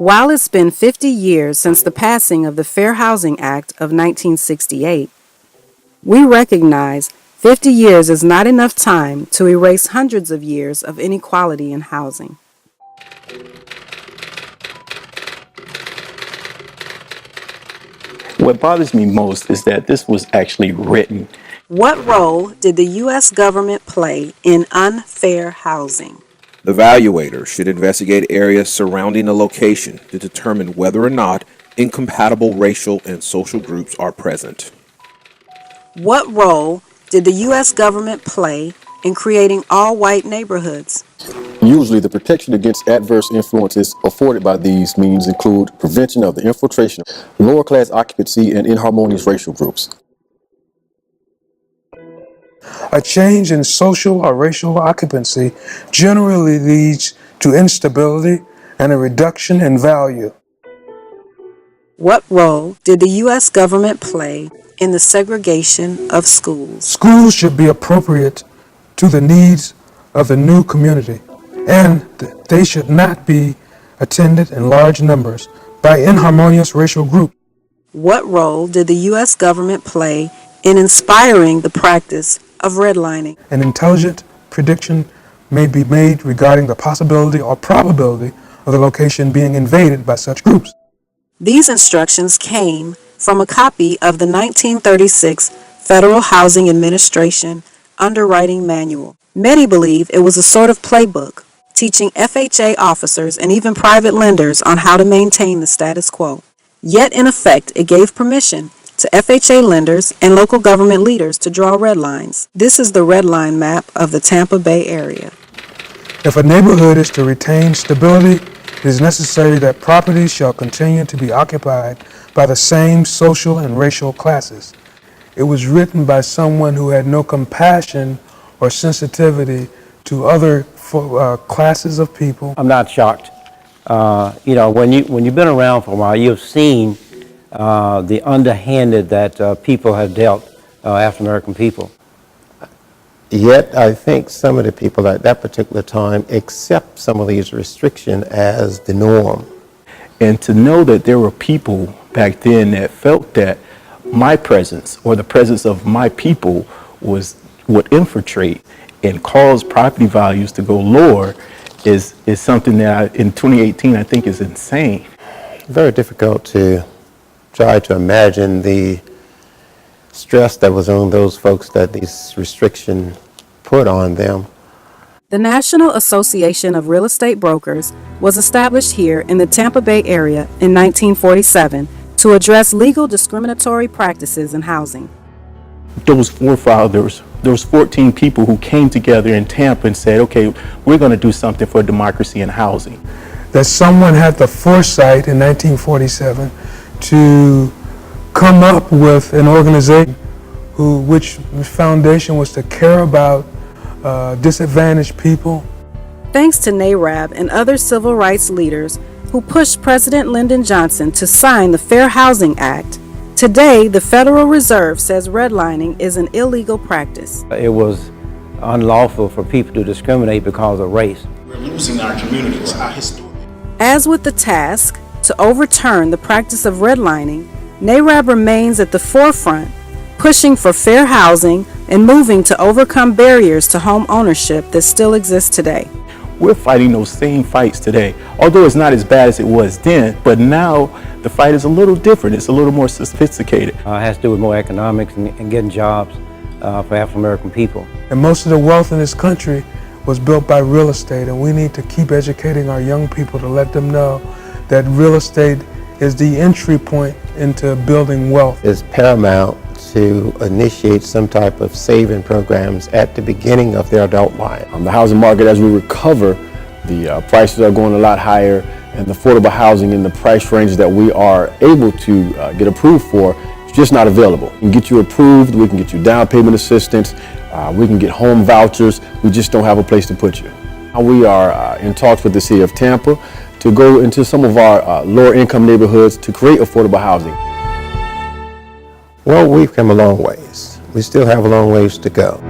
While it's been 50 years since the passing of the Fair Housing Act of 1968, we recognize 50 years is not enough time to erase hundreds of years of inequality in housing. What bothers me most is that this was actually written. What role did the U.S. government play in unfair housing? The evaluator should investigate areas surrounding a location to determine whether or not incompatible racial and social groups are present. What role did the U.S. government play in creating all-white neighborhoods? Usually, the protection against adverse influences afforded by these means include prevention of the infiltration of lower-class occupancy and inharmonious racial groups. A change in social or racial occupancy generally leads to instability and a reduction in value. What role did the U.S. government play in the segregation of schools? Schools should be appropriate to the needs of the new community, and they should not be attended in large numbers by inharmonious racial groups. What role did the U.S. government play in inspiring the practice of redlining? An intelligent prediction may be made regarding the possibility or probability of the location being invaded by such groups. These instructions came from a copy of the 1936 Federal Housing Administration Underwriting Manual. Many believe it was a sort of playbook, teaching FHA officers and even private lenders on how to maintain the status quo. Yet, in effect, it gave permission to FHA lenders and local government leaders to draw red lines. This is the red line map of the Tampa Bay area. If a neighborhood is to retain stability, it is necessary that properties shall continue to be occupied by the same social and racial classes. It was written by someone who had no compassion or sensitivity to other classes of people. I'm not shocked. When you've been around for a while, you've seen the underhanded that people have dealt African American people. Yet I think some of the people at that particular time accept some of these restrictions as the norm. And to know that there were people back then that felt that my presence or the presence of my people would infiltrate and cause property values to go lower is something that in 2018 I think is insane. Very difficult to try to imagine the stress that was on those folks that these restrictions put on them. The National Association of Real Estate Brokers was established here in the Tampa Bay area in 1947 to address legal discriminatory practices in housing. Those forefathers, those 14 people who came together in Tampa and said, okay, we're going to do something for democracy in housing. That someone had the foresight in 1947 to come up with an organization which foundation was to care about disadvantaged people. Thanks to NAREB and other civil rights leaders who pushed President Lyndon Johnson to sign the Fair Housing Act, today the Federal Reserve says redlining is an illegal practice. It was unlawful for people to discriminate because of race. We're losing our communities, our history. As with the task to overturn the practice of redlining, NAREB remains at the forefront, pushing for fair housing and moving to overcome barriers to home ownership that still exist today. We're fighting those same fights today, although it's not as bad as it was then, but now the fight is a little different. It's a little more sophisticated. It has to do with more economics and getting jobs for African American people. And most of the wealth in this country was built by real estate, and we need to keep educating our young people to let them know that real estate is the entry point into building wealth. It's paramount to initiate some type of saving programs at the beginning of their adult life. The housing market, as we recover, the prices are going a lot higher, and the affordable housing in the price range that we are able to get approved for is just not available. We can get you approved, we can get you down payment assistance, we can get home vouchers, we just don't have a place to put you. We are in talks with the city of Tampa to go into some of our lower income neighborhoods to create affordable housing. Well, we've come a long ways. We still have a long ways to go.